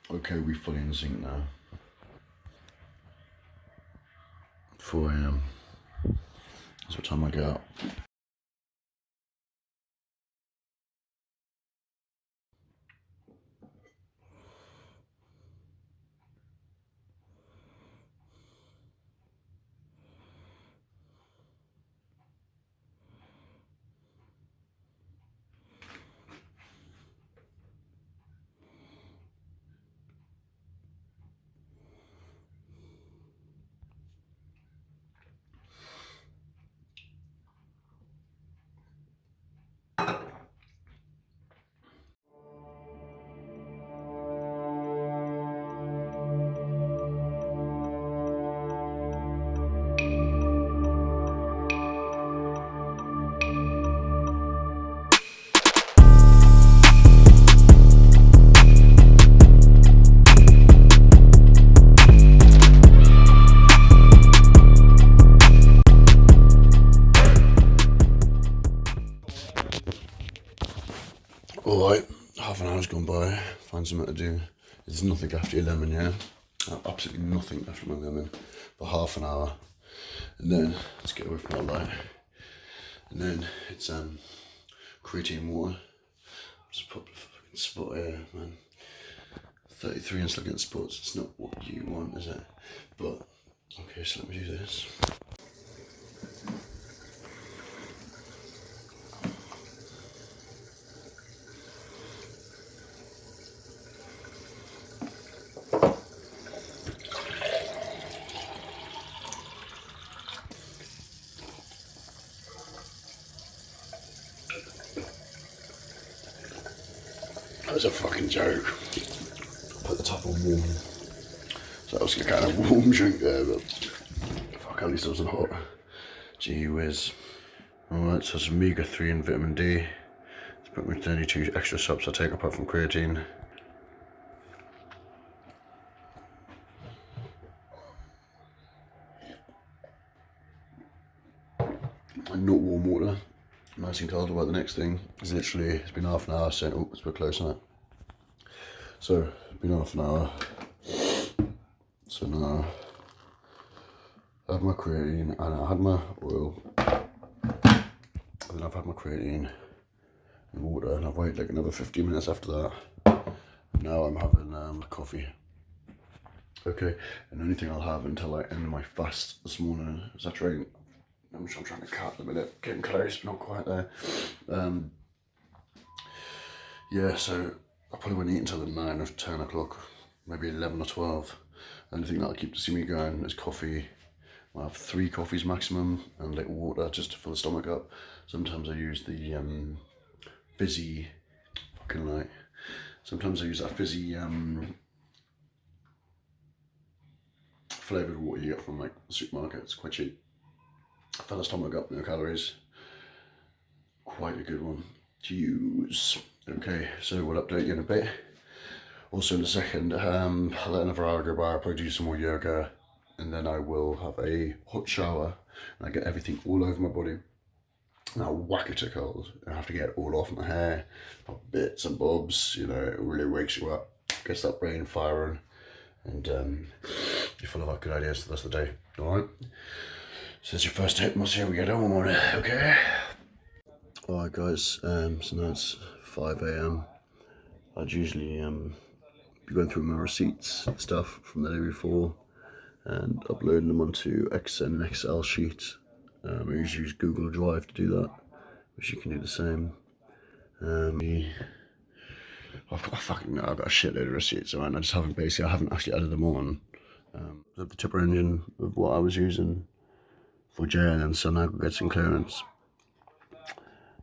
Okay, we're fully in sync now. 4 AM. That's what time I get up. Alright, half an hour's gone by, find something to do. There's nothing after your lemon, yeah? Absolutely nothing after my lemon for half an hour. And then, let's get away from that light. And then it's creatine water. Just put the fucking spot here, man. 33 and looking at spots, it's not what you want, is it? But, okay, so let me do this. That was a fucking joke. Put the top on warm. So that was a kind of warm drink there, but fuck, at least it wasn't hot. Gee whiz. Alright, so it's omega-3 and vitamin D. It's put me 32 extra subs I take apart from creatine. And not warm water. Nice and cold. About the next thing is literally, it's been half an hour, so oh, it's a bit close on it. So, it's been half an hour. So now, I have my creatine and I had my oil. And then I've had my creatine and water, and I've waited like another 15 minutes after that. Now I'm having coffee. Okay, and the only thing I'll have until I end my fast this morning is I train. I'm trying to cut a minute, getting close, but not quite there. Yeah, so I probably won't eat until 9 or 10 o'clock, maybe 11 or 12. The only thing that'll keep me going is coffee. I'll have 3 coffees maximum and little water just to fill the stomach up. Sometimes I use the fizzy, fucking like, sometimes I use that fizzy flavoured water you get from like the supermarket. It's quite cheap. Fill the stomach up, no calories. Quite a good one to use. Okay, so we'll update you in a bit. Also in a second, I'll let another hour go by, I'll probably do some more yoga, and then I will have a hot shower, and I get everything all over my body. And I'll whack it to cold, and I have to get it all off my hair, bits and bobs, you know, it really wakes you up, gets that brain firing, and you're full of good ideas for the rest of the day, alright? So that's your first tip, we'll see how we get on with it, okay? Alright guys, so now it's 5 AM. I'd usually be going through my receipts and stuff from the day before and uploading them onto an Excel sheet. I usually use Google Drive to do that, which you can do the same. I've got a shitload of receipts, and I just haven't actually added them on. The tipper engine of what I was using for jail and some aggregates and clearance.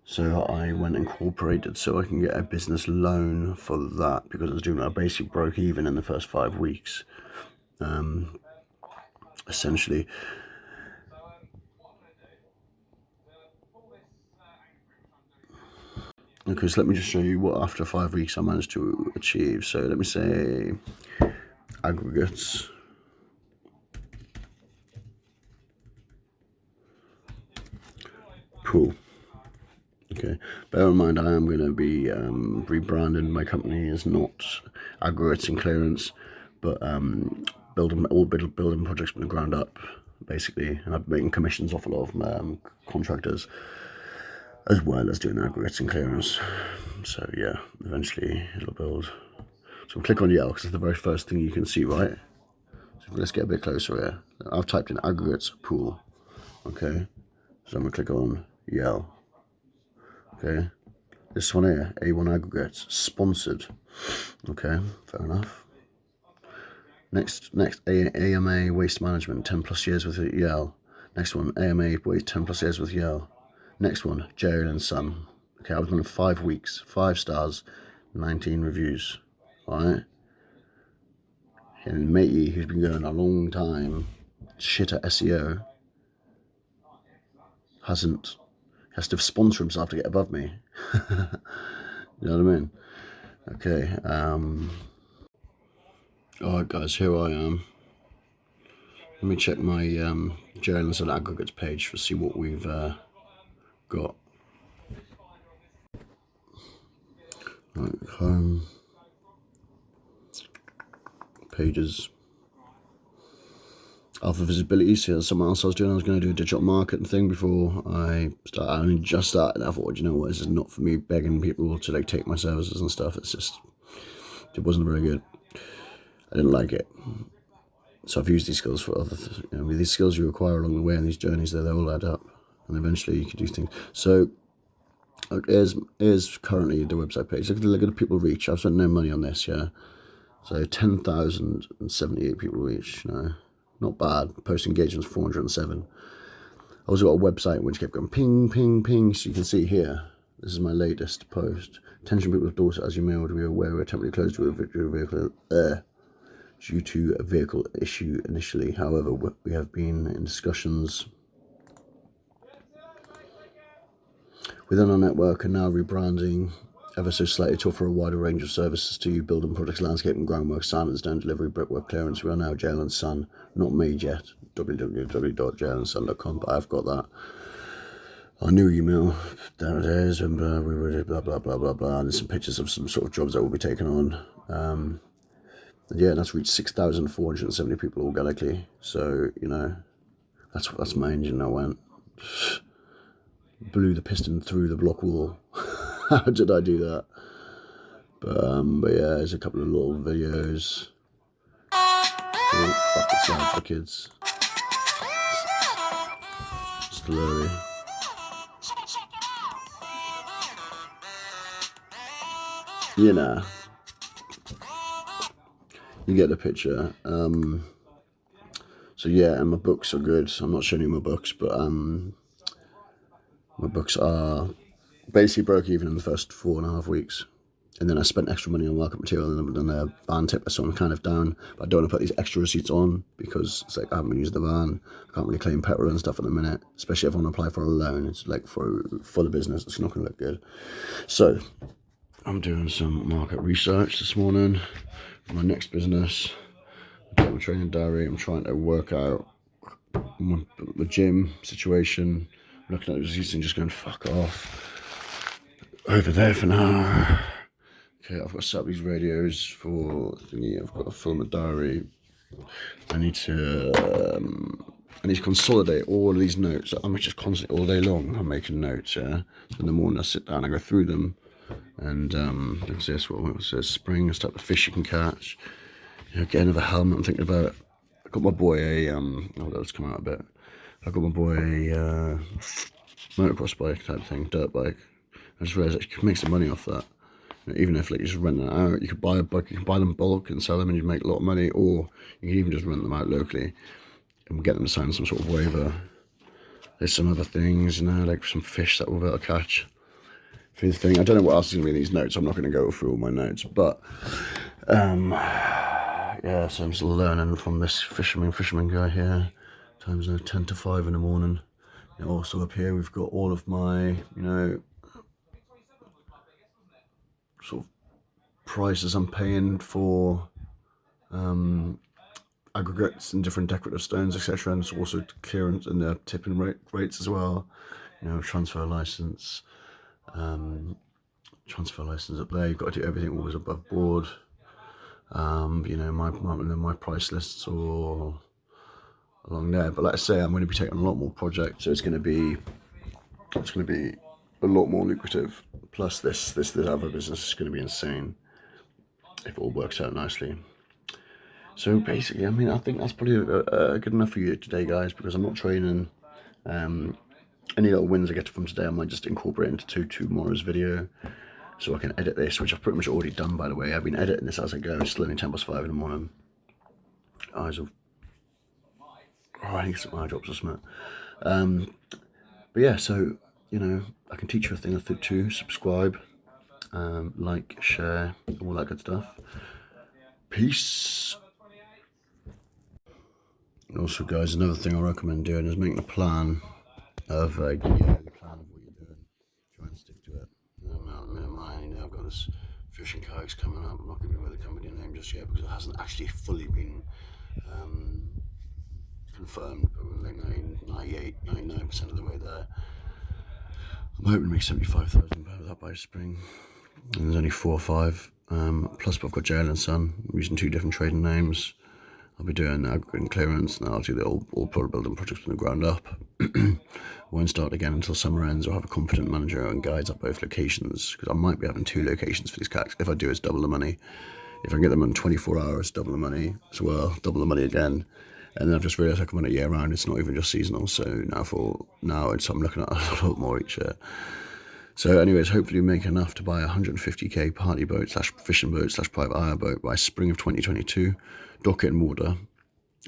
So I went and incorporated so I can get a business loan for that, because I was doing a basic broke even in the first 5 weeks. Essentially. Okay, so let me just show you what after 5 weeks I managed to achieve. So let me say aggregates. Cool. Okay, bear in mind I am going to be rebranding my company as not aggregates and clearance, but building projects from the ground up, basically, and I'm making commissions off a lot of contractors, as well as doing aggregates and clearance. So yeah, eventually it'll build. So we'll click on Yell because it's the very first thing you can see, right? So let's get a bit closer here. I've typed in aggregates pool. Okay, so I'm gonna click on Yell. Okay, this one here, A1 aggregates, sponsored. Okay, fair enough. Next, AMA waste management, 10 plus years with Yell. Next one, AMA waste, 10 plus years with Yell. Next one, Jail and Son. Okay, I was on 5 weeks, 5 stars, 19 reviews. Alright? And matey, who's been going a long time, shit at SEO, has to sponsor himself to get above me. You know what I mean? Okay, alright guys, here I am. Let me check my journals and aggregates page to see what we've got. Right, home, pages. Alpha visibility, so that's something else I was doing. I was going to do a digital marketing thing before I started. I only just started. I thought, you know what, this is not for me begging people to like take my services and stuff. It's just, it wasn't very good. I didn't like it. So I've used these skills for other these skills you acquire along the way and these journeys, they all add up. And eventually you can do things. So here's currently the website page. Look at the people reach. I've spent no money on this, yeah. So 10,078 people reach, not bad. Post engagements 407. I also got a website which kept going ping, ping, ping. So you can see here, this is my latest post. Attention people with Dorset, as you may already be aware, we're temporarily closed to a vehicle due to a vehicle issue initially. However, we have been in discussions within our network and now rebranding ever so slightly to offer a wider range of services to you: building projects, landscaping, groundwork, standards, down delivery, brickwork, clearance. We are now Jail and Son, not made yet. www.jailandson.com, but I've got that. Our new email, there it is, and we were blah blah blah blah blah, and there's some pictures of some sort of jobs that we'll be taking on. Yeah, that's reached 6,470 people organically. So that's my engine. I went, blew the piston through the block wall. How did I do that? But yeah, there's a couple of little videos. Oh, fuck, it's loud for kids. Slowly. You get the picture. So yeah, and my books are good. I'm not showing you my books, but my books are basically broke even in the first 4.5 weeks. And then I spent extra money on market material and a van tip, so I'm kind of down. But I don't want to put these extra receipts on because it's like I haven't been using the van. I can't really claim petrol and stuff at the minute, especially if I want to apply for a loan. It's like for the business, it's not going to look good. So I'm doing some market research this morning for my next business. I've got my training diary. I'm trying to work out my gym situation. I'm looking at receipts and just going, fuck off. Over there for now. Okay, I've got to set up these radios for thingy. I've got to film a diary. I need to consolidate all of these notes. I'm just constantly all day long. I'm making notes. Yeah. So in the morning I sit down, I go through them, and what's this? What says? Spring. I start the fish you can catch. Get another helmet. I'm thinking about. I got my boy a let's come out a bit. I got my boy a motocross bike type thing, dirt bike. I just realised that you can make some money off that. Even if like you just rent it out, you could buy a bike, you can buy them bulk and sell them, and you make a lot of money. Or you can even just rent them out locally and get them to sign some sort of waiver. There's some other things, like some fish that we'll be able to catch through the thing. I don't know what else is going to be in these notes. I'm not going to go through all my notes, but yeah. So I'm still learning from this fisherman guy here. Times now 10 to 5 in the morning. Also up here we've got all of my sort of prices I'm paying for aggregates and different decorative stones, etc. And it's also clearance and tipping rates as well. Transfer license, Transfer license up there. You've got to do everything always above board. You know, my price lists all along there. But like I say, I'm going to be taking a lot more projects, so it's going to be a lot more lucrative. Plus, this other business is going to be insane if it all works out nicely. So basically, I mean, I think that's probably good enough for you today, guys, because I'm not training. Any little wins I get from today, I might just incorporate into tomorrow's video, so I can edit this, which I've pretty much already done, by the way. I've been editing this as I go. It's still only 5:10 in the morning. Eyes are... Oh, I need to get some eye drops or something. But yeah, so, you know, I can teach you a thing or two. Subscribe, like, share, all that good stuff. Peace. Also, guys, another thing I recommend doing is making a plan of a yearly plan of what you're doing. Try and stick to it. I've got this fishing kayaks coming up. I'm not giving away the company name just yet because it hasn't actually fully been confirmed, but we're like 99% of the way there. I'm hoping to make £75,000 with that by spring, and there's only 4 or 5. Plus, I've got Jail and Son. I'm using 2 different trading names. I'll be doing aggregate clearance, and I'll do the all product building projects from the ground up. Won't start again until summer ends. I'll have a competent manager and guides at both locations, because I might be having 2 locations for these kayaks. If I do, it's double the money. If I can get them in 24 hours, double the money as well, double the money again. And then I've just realised I can run it year round. It's not even just seasonal. So now I'm looking at a lot more each year. So anyways, hopefully we make enough to buy a 150k party boat / fishing boat / private hire boat by spring of 2022. Dock it in water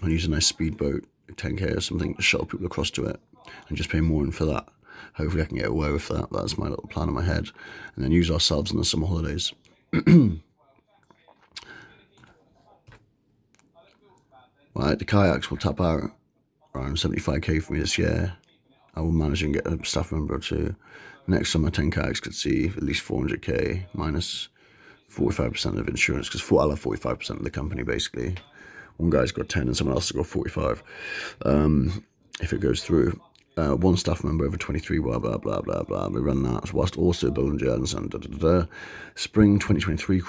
and use a nice speedboat, 10k or something, to shuttle people across to it and just pay more for that. Hopefully I can get away with that. That's my little plan in my head. And then use ourselves in the summer holidays. Right, the kayaks will tap out around 75k for me this year. I will manage and get a staff member or 2. Next summer, 10 kayaks could see at least 400k minus 45% of insurance, because I'll have 45% of the company basically. One guy's got 10 and someone else has got 45 if it goes through. 1 staff member over 23, blah, blah, blah, blah, blah. We run that whilst also building jails and Spring 2023,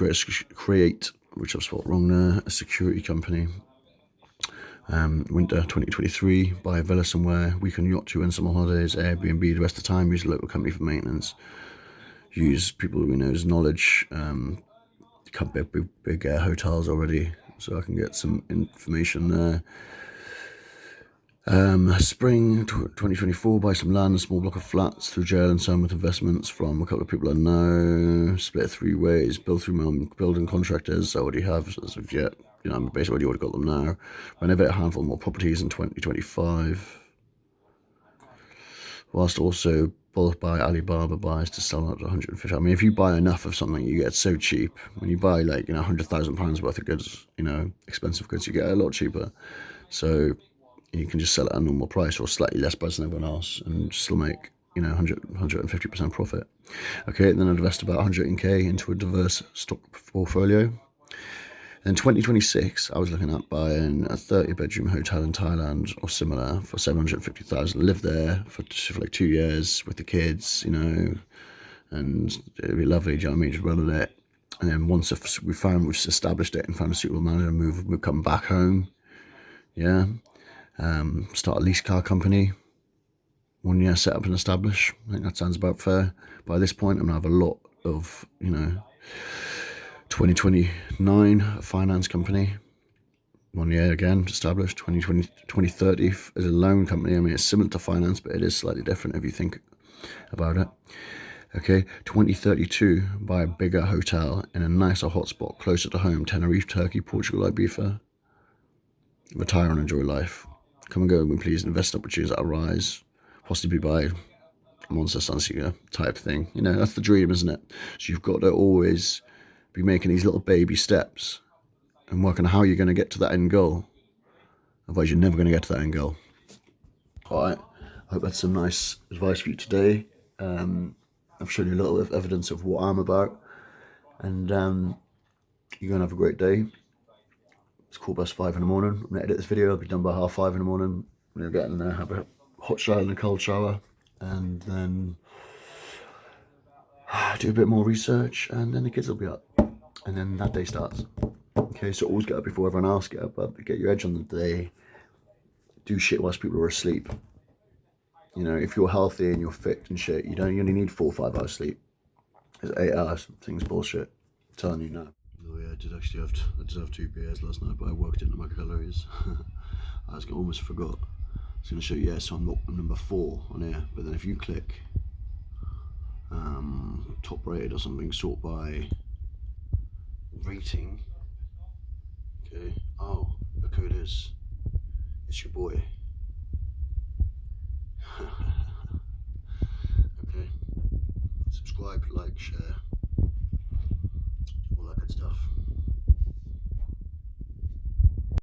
create, which I've spelled wrong there, a security company. Winter 2023, buy a villa somewhere, weekend yacht to and summer holidays, Airbnb the rest of the time, use a local company for maintenance, use people who knows knowledge, big hotels already, so I can get some information there. Spring 2024, buy some land, a small block of flats through Jail and Son with investments from a couple of people I know, split 3 ways, build through my own building contractors I already have as of yet. You know, I'm basically already got them now. Renovate a handful more properties in 2025. Whilst also both buy Alibaba buys to sell out to 150. I mean, if you buy enough of something, you get so cheap. When you buy like, you know, £100,000 worth of goods, you know, expensive goods, you get a lot cheaper. So you can just sell it at a normal price or slightly less price than everyone else and still make, you know, 150% profit. Okay, then I'd invest about 100k into a diverse stock portfolio. In 2026, I was looking at buying a 30-bedroom hotel in Thailand or similar for 750,000. Live there for like 2 years with the kids, you know, and it'd be lovely. Do you know what I mean? Just running it, and then once we've established it and found a suitable manager, we'll come back home. Yeah, start a lease car company. 1 year set up and establish. I think that sounds about fair. By this point, I'm gonna have a lot of, you know. 2029, a finance company, 1 year again, established. 2030 as a loan company. I mean, it's similar to finance, but it is slightly different if you think about it. Okay, 2032, buy a bigger hotel in a nicer hotspot closer to home, Tenerife, Turkey, Portugal, Ibiza. Retire and enjoy life. Come and go with me, please. Invest opportunities that arise, possibly buy a Monster Sunseeker type thing. You know, that's the dream, isn't it? So you've got to always be making these little baby steps and working on how you're going to get to that end goal. Otherwise, you're never going to get to that end goal. All right. I hope that's some nice advice for you today. I've shown you a little bit of evidence of what I'm about. And you're going to have a great day. It's 5:15 in the morning. I'm going to edit this video. I'll be done by 5:30 in the morning. I'm going to get in there, have a hot shower and a cold shower. And then do a bit more research, and then the kids will be up, and then that day starts. Okay, so always get up before everyone else get up, but get your edge on the day. Do shit whilst people are asleep. You know, if you're healthy and you're fit and shit, you only need 4 or 5 hours sleep. It's 8 hours. Things bullshit. I'm telling you now. Oh yeah, I did have 2 beers last night, but I worked into my calories. I almost forgot. I was going to show you, yeah, so I'm number 4 on here, but then if you click top rated or something, sort by rating. Okay. Oh, look who it is. It's your boy. Okay. Subscribe, like, share.